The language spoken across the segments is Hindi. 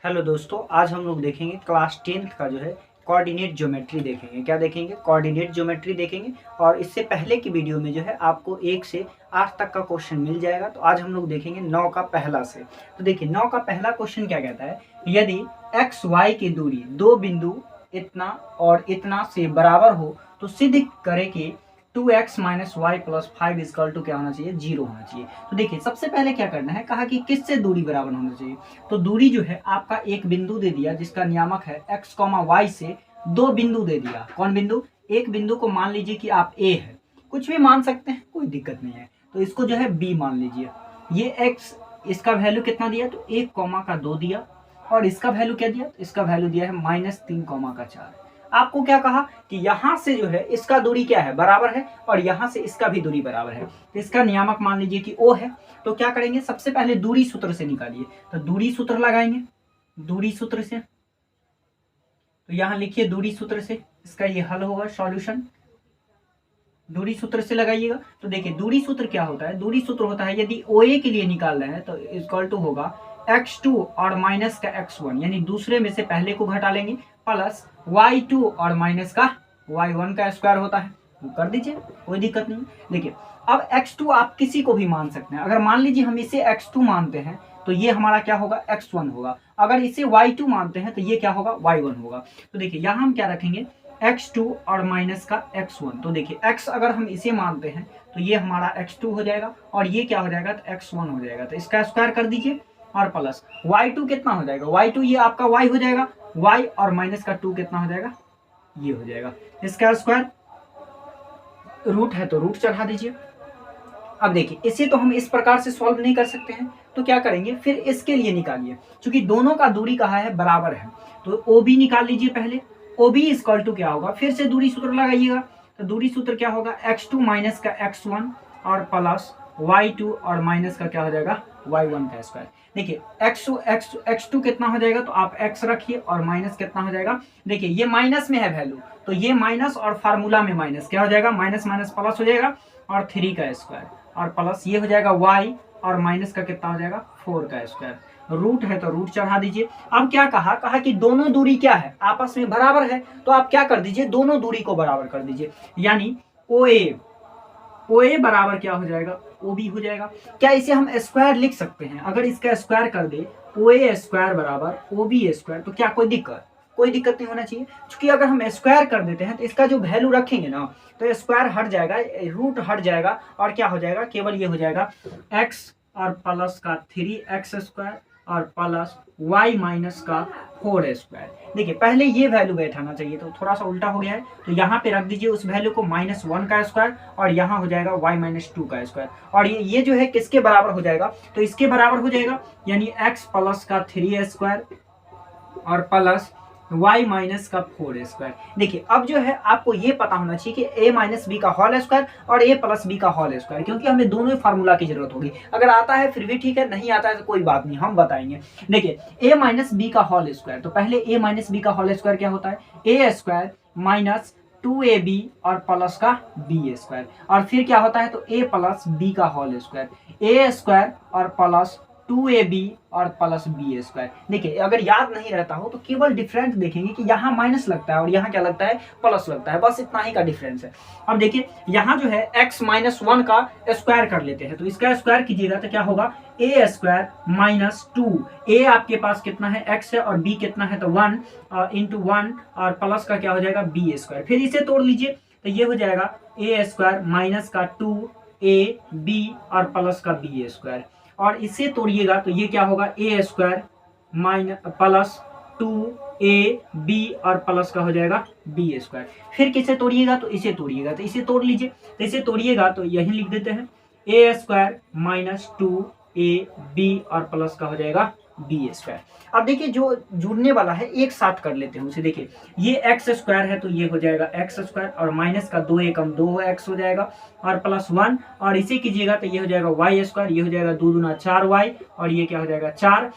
हेलो दोस्तों, आज हम लोग देखेंगे क्लास 10th का जो है कोऑर्डिनेट ज्योमेट्री देखेंगे। क्या देखेंगे? कोऑर्डिनेट ज्योमेट्री देखेंगे। और इससे पहले की वीडियो में जो है आपको 1 से 8 तक का क्वेश्चन मिल जाएगा। तो आज हम लोग देखेंगे 9 का पहला से। तो देखिए 9 का पहला क्वेश्चन क्या कहता है, यदि एक्स वाई की दूरी दो बिंदु इतना और इतना से बराबर हो तो सिद्ध करे कि 2x minus Y plus 5 is equal to क्या होना चाहिए, 0 होना चाहिए। तो देखिए सबसे पहले क्या करना है, कहा कि किससे दूरी बराबर होना चाहिए। तो दूरी जो है आपका एक बिंदु दे दिया जिसका नियामक है x, y से दो बिंदु दे दिया। कौन बिंदु? एक बिंदु को मान लीजिए कि आप a है, कुछ भी मान सकते हैं, कोई दिक्कत नहीं है। तो इसको जो है b मान लीजिए। ये x, इसका वैल्यू कितना दिया? तो 1 का 2 दिया। और इसका वैल्यू क्या दिया? तो इसका वैल्यू दिया है -3 का 4। आपको क्या कहा कि यहां से जो है इसका दूरी क्या है, बराबर है, और यहां से इसका भी दूरी बराबर है। तो इसका नियामक मान लीजिए कि O है। तो क्या करेंगे, सबसे पहले दूरी सूत्र से निकालिए। तो दूरी सूत्र लगाएंगे, दूरी सूत्र से। तो यहां लिखिए दूरी सूत्र से, इसका ये हल होगा सॉल्यूशन। दूरी सूत्र से लगाइएगा। तो देखिए दूरी सूत्र क्या होता है, दूरी सूत्र होता है यदि OA के लिए निकाल रहे हैं तो इक्वल टू होगा x2 और माइनस का x1, यानी दूसरे में से पहले को घटा लेंगे, प्लस y2 और माइनस का y1 का स्क्वायर होता है। तो कर दीजिए, कोई दिक्कत नहीं। देखिए अब x2 आप किसी को भी मान सकते हैं। अगर मान लीजिए हम इसे x2 मानते हैं तो ये हमारा क्या होगा, x1 होगा। अगर इसे y2 मानते हैं तो ये क्या होगा, y1 होगा। तो देखिए यहाँ हम क्या रखेंगे, x2 और माइनस का x1। तो देखिए x अगर हम इसे मानते हैं तो ये हमारा x2 हो जाएगा, और ये क्या हो जाएगा, तो x1 हो जाएगा। तो इसका स्क्वायर कर दीजिए, और प्लस y2 कितना हो जाएगा, y2 ये आपका y हो जाएगा, y और माइनस का 2 कितना हो जाएगा, ये हो जाएगा। इसका स्क्वायर रूट है तो रूट चढ़ा दीजिए। अब देखिए इसे तो हम इस प्रकार से सॉल्व नहीं कर सकते हैं, तो क्या करेंगे, फिर इसके लिए निकालिए। क्योंकि दोनों का दूरी कहा है, बराबर है, तो OB निकाल लीजिए पहले। OB इक्वल टू क्या होगा, फिर से दूरी सूत्र लगाइएगा। तो दूरी सूत्र क्या होगा, x2 माइनस का x1 और प्लस y2 और माइनस का क्या हो जाएगा, y1 का स्क्वायर। देखिए x2 कितना हो जाएगा, तो आप x रखिए, और माइनस कितना हो जाएगा। देखिए ये माइनस में है वैल्यू, तो ये माइनस और फार्मूला में माइनस क्या हो जाएगा, माइनस माइनस प्लस हो जाएगा, और 3 का स्क्वायर, और प्लस ये हो जाएगा y, और माइनस का कितना हो जाएगा, 4 का स्क्वायर। रूट है तो रूट चढ़ा दीजिए। अब क्या कहा, कहा कि दोनों दूरी क्या है, आपस में बराबर है। तो आप क्या कर दीजिए, दोनों दूरी को बराबर कर दीजिए, यानी OA बराबर क्या हो जाएगा, OB हो जाएगा। क्या इसे हम स्क्वायर लिख सकते हैं? अगर इसका स्क्वायर कर दे, OA स्क्वायर बराबर OB स्क्वायर, तो क्या कोई दिक्कत? कोई दिक्कत नहीं होना चाहिए। क्योंकि अगर हम स्क्वायर कर देते हैं तो इसका जो वैल्यू रखेंगे ना, तो स्क्वायर हट जाएगा, रूट हट जाएगा, और क्या हो जाएगा, केवल ये हो जाएगा x और प्लस का 3x स्क्वायर और प्लस y माइनस का 4 स्क्वायर। देखिए पहले ये वैल्यू बैठाना चाहिए, तो थोड़ा सा उल्टा हो गया है। तो यहाँ पे रख दीजिए उस वैल्यू को, -1 का स्क्वायर, और यहाँ हो जाएगा y माइनस 2 का स्क्वायर। और ये जो है किसके बराबर हो जाएगा, तो इसके बराबर हो जाएगा, यानी x प्लस का 3 स्क्वायर और प्लस y माइनस का 4 स्क्वायर। देखिए अब जो है आपको ये पता होना चाहिए कि a माइनस बी का होल स्क्वायर और a प्लस बी का होल स्क्वायर, क्योंकि हमें दोनों फार्मूला की जरूरत होगी। अगर आता है फिर भी ठीक है, नहीं आता है तो कोई बात नहीं, हम बताएंगे। देखिए a माइनस बी का होल स्क्वायर, तो पहले a माइनस बी का होल स्क्वायर क्या होता है, a स्क्वायर माइनस 2ab और प्लस का b स्क्वायर, और फिर क्या होता है, तो a प्लस b का होल स्क्वायर, a स्क्वायर और प्लस 2ab और प्लस b स्क्वायर। देखिए अगर याद नहीं रहता हो तो केवल डिफरेंस देखेंगे कि यहाँ माइनस लगता है और यहाँ क्या लगता है, प्लस लगता है, बस इतना ही का डिफरेंस है। अब देखिए यहाँ जो है x माइनस 1 का स्क्वायर कर लेते हैं, तो इसका स्क्वायर कीजिएगा तो क्या होगा, a स्क्वायर माइनस 2, a आपके पास कितना है, x है, और b कितना है, तो 1 इंटू 1, और प्लस का क्या हो जाएगा, b स्क्वायर। फिर इसे तोड़ लीजिए, तो ये हो जाएगा a स्क्वायर माइनस का 2ab और प्लस का b स्क्वायर। और इसे तोड़िएगा तो ये क्या होगा, a square minus plus 2ab और प्लस का हो जाएगा b स्क्वायर। फिर किसे तोड़िएगा, तो इसे तोड़िएगा, तो इसे तोड़ लीजिए। तो इसे तोड़िएगा तो यही लिख देते हैं, a स्क्वायर माइनस 2ab और प्लस का हो जाएगा b स्क्वायर। अब देखिए जो जुड़ने वाला है एक साथ कर लेते हैं उसे। देखिए ये x स्क्वायर है तो ये हो जाएगा x स्क्वायर, और माइनस का 2 एकम 2x हो जाएगा, और प्लस 1, और इसे कीजिएगा तो ये हो जाएगा y स्क्वायर, ये हो जाएगा 2 दूना 4y, और ये क्या हो जाएगा 4।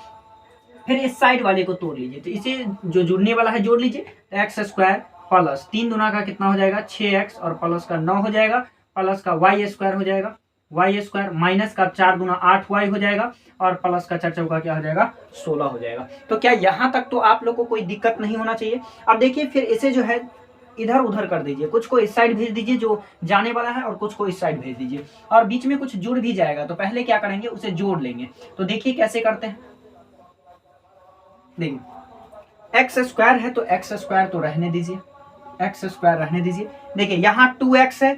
फिर इस साइड वाले को तोड़ लीजिए, तो इसे जो जुड़ने वाला है जोड़ लीजिए, x स्क्वायर प्लस 3 दूना का कितना हो जाएगा 6x, और प्लस का 9 हो जाएगा, प्लस का y स्क्वायर हो जाएगा, वाई स्क्वायर, माइनस का 4 दूना 8 वाई हो जाएगा और प्लस का 4 चौका क्या हो जाएगा 16 हो जाएगा। तो क्या यहाँ तक तो आप लोग को कोई दिक्कत नहीं होना चाहिए। अब देखिए फिर इसे जो है इधर उधर कर दीजिए, कुछ को इस साइड भेज दीजिए जो जाने वाला है और कुछ को इस साइड भेज दीजिए, और बीच में कुछ जुड़ भी जाएगा तो पहले क्या करेंगे उसे जोड़ लेंगे। तो देखिए कैसे करते हैं, देखिए एक्स स्क्वायर है तो एक्स स्क्वायर तो रहने दीजिए, एक्स स्क्वायर रहने दीजिए। देखिए यहाँ 2x है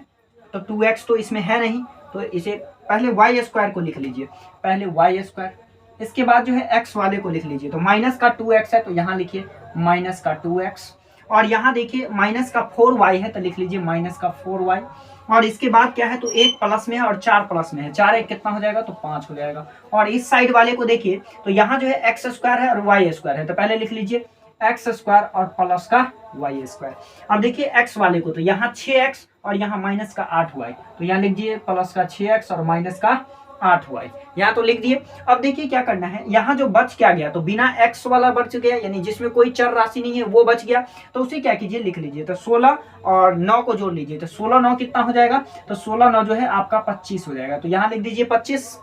तो 2x तो इसमें है नहीं, तो इसे पहले वाई स्क्वायर को लिख लीजिए, पहले वाई स्क्वायर, इसके बाद जो है x वाले को लिख लीजिए। तो माइनस का 2x है तो यहाँ लिखिए माइनस का 2x, और यहाँ देखिए माइनस का 4y है तो लिख लीजिए माइनस का 4y, और इसके बाद क्या है तो एक प्लस में है और 4 प्लस में है, 4 एक कितना हो जाएगा तो 5 हो जाएगा। और इस साइड वाले को देखिए तो यहाँ जो है एक्स स्क्वायर है और वाई स्क्वायर है, तो पहले लिख लीजिए एक्स स्क्वायर और प्लस का वाई स्क्वायर। अब देखिए एक्स वाले को तो यहाँ 6x और यहाँ माइनस का 8y, तो यहाँ लिख दिए प्लस का 6x और माइनस का 8y, यहाँ तो लिख दिए। अब देखिए क्या करना है, यहाँ जो बच क्या गया तो बिना x वाला बच गया, यानी जिसमें कोई चर राशि नहीं है वो बच गया, तो उसे क्या कीजिए लिख लीजिए। तो 16 और 9 को जोड़ लीजिए, तो 16 9 कितना हो जाएगा, तो 16 9 जो है आपका 25 हो जाएगा, तो यहाँ लिख दीजिए 25।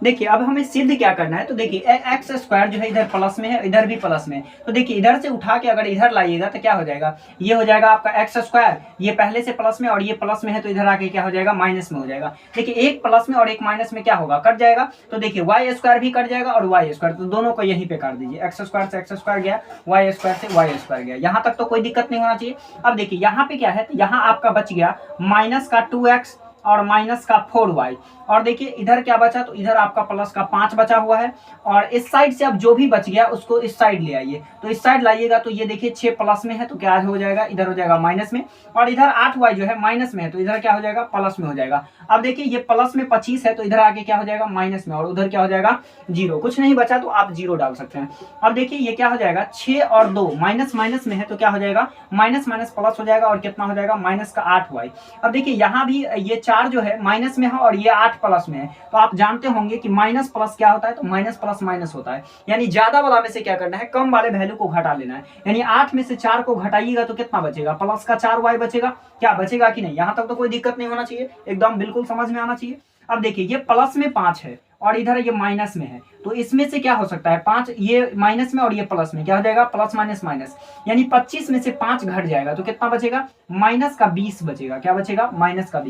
देखिए अब हमें सिद्ध क्या करना है, तो देखिए एक्स स्क्वायर जो है इधर प्लस में है इधर भी प्लस में है, तो देखिए इधर से उठा के अगर इधर लाइएगा तो क्या हो जाएगा, ये हो जाएगा आपका एक्स स्क्वायर, ये पहले से प्लस में और ये प्लस में है तो इधर आके क्या हो जाएगा माइनस में हो जाएगा। देखिए एक प्लस में और एक माइनस में क्या होगा कट जाएगा, तो देखिए वाई स्क्वायर भी कट जाएगा और वाई स्क्वायर, तो दोनों को यहीं पे काट दीजिए, एक्स स्क्वायर से एक्स स्क्वायर गया, वाई स्क्वायर से वाई स्क्वायर गया, यहाँ तक तो कोई दिक्कत नहीं होना चाहिए। अब देखिए यहाँ पे क्या है, तो यहाँ आपका बच गया माइनस का 2x और माइनस का 4y, और देखिए इधर क्या बचा, तो इधर आपका प्लस का 5 बचा हुआ है, और इस साइड से अब जो भी बच गया उसको इस साइड ले आइए, तो इस साइड लाइएगा तो ये देखिए 6 प्लस में है तो क्या हो जाएगा इधर हो जाएगा माइनस में, और इधर 8y जो है माइनस में है तो इधर क्या हो जाएगा प्लस में हो जाएगा। अब देखिए ये प्लस में 25 है तो इधर आके क्या हो जाएगा माइनस में, और उधर क्या हो जाएगा 0, कुछ नहीं बचा तो आप 0 डाल सकते हैं। अब देखिए ये क्या हो जाएगा 6 और 2 माइनस माइनस में है तो क्या हो जाएगा माइनस माइनस प्लस हो जाएगा, और कितना हो जाएगा माइनस का 8y। अब देखिए यहाँ भी ये 4 जो है माइनस में है और ये 8 प्लस में है, तो आप जानते होंगे कि माइनस प्लस क्या होता है, तो माइनस प्लस माइनस होता है, यानी ज्यादा वाला में से क्या करना है कम वाले वैल्यू को घटा लेना है, यानी 8 में से 4 को घटाइएगा तो कितना बचेगा प्लस का 4y बचेगा, क्या बचेगा कि नहीं, यहाँ तक तो कोई दिक्कत नहीं होना चाहिए, एकदम बिल्कुल समझ में आना चाहिए। अब देखिए ये प्लस में 5 है और इधर ये माइनस में है, तो इसमें से क्या हो सकता है 5, ये माइनस में और ये प्लस में क्या हो जाएगा प्लस माइनस माइनस, यानी 25 में से 5 घट जाएगा तो कितना बचेगा माइनस का 20 बचेगा, क्या बचेगा माइनस का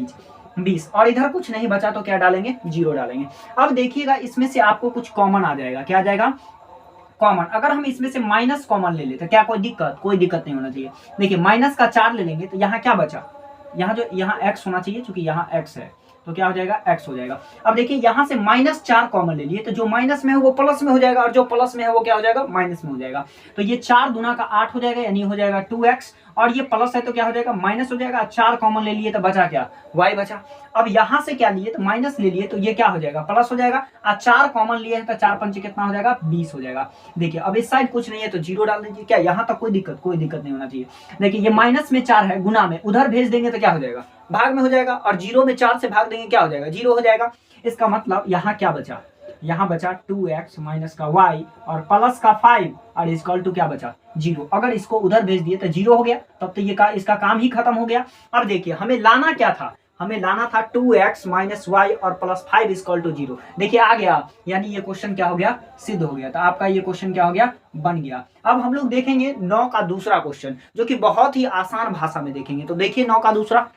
20, और इधर कुछ नहीं बचा तो क्या डालेंगे 0 डालेंगे। अब देखिएगा इसमें से आपको कुछ कॉमन आ जाएगा, क्या आ जाएगा कॉमन, अगर हम इसमें से माइनस कॉमन ले लेते क्या कोई दिक्कत नहीं होना चाहिए। देखिए माइनस का 4 ले लेंगे तो यहाँ क्या बचा, यहाँ x होना चाहिए क्योंकि यहाँ x है तो क्या हो जाएगा x हो जाएगा। अब देखिए यहाँ से -4 कॉमन ले लिए तो जो माइनस में है वो प्लस में हो जाएगा और जो प्लस में है वो क्या हो जाएगा माइनस में हो जाएगा, तो ये 4 दूना का 8 हो जाएगा, यानी हो जाएगा 2x, और ये प्लस है तो क्या हो जाएगा माइनस हो जाएगा, 4 कॉमन ले लिए तो बचा क्या y बचा। अब यहाँ से क्या लिए तो माइनस ले लिए तो ये क्या हो जाएगा प्लस हो जाएगा, और 4 कॉमन लिए हैं तो 4 पंचे कितना हो जाएगा 20 हो जाएगा। देखिए अब इस साइड कुछ नहीं है तो 0 डाल दीजिए, क्या यहाँ तक कोई दिक्कत नहीं होना चाहिए। देखिए ये माइनस में 4 है गुना में, उधर भेज देंगे तो क्या हो जाएगा भाग में हो जाएगा, और 0 में 4 से भाग देंगे क्या हो जाएगा 0 हो जाएगा। इसका मतलब यहाँ क्या बचा, यहाँ बचा 2x माइनस का y और प्लस का 5 और इक्वल टू क्या बचा 0। अगर इसको उधर भेज दिए तो 0 हो गया, तब तो ये इसका काम ही खत्म हो गया। अब देखिए हमें लाना क्या था, हमें लाना था 2x माइनस वाई और प्लस 5 इक्वल टू 0। देखिए आ गया, यानी ये क्वेश्चन क्या हो गया सिद्ध हो गया, तो आपका ये क्वेश्चन क्या हो गया बन गया। अब हम लोग देखेंगे 9 का दूसरा क्वेश्चन जो कि बहुत ही आसान भाषा में देखेंगे, तो देखिए 9 का दूसरा।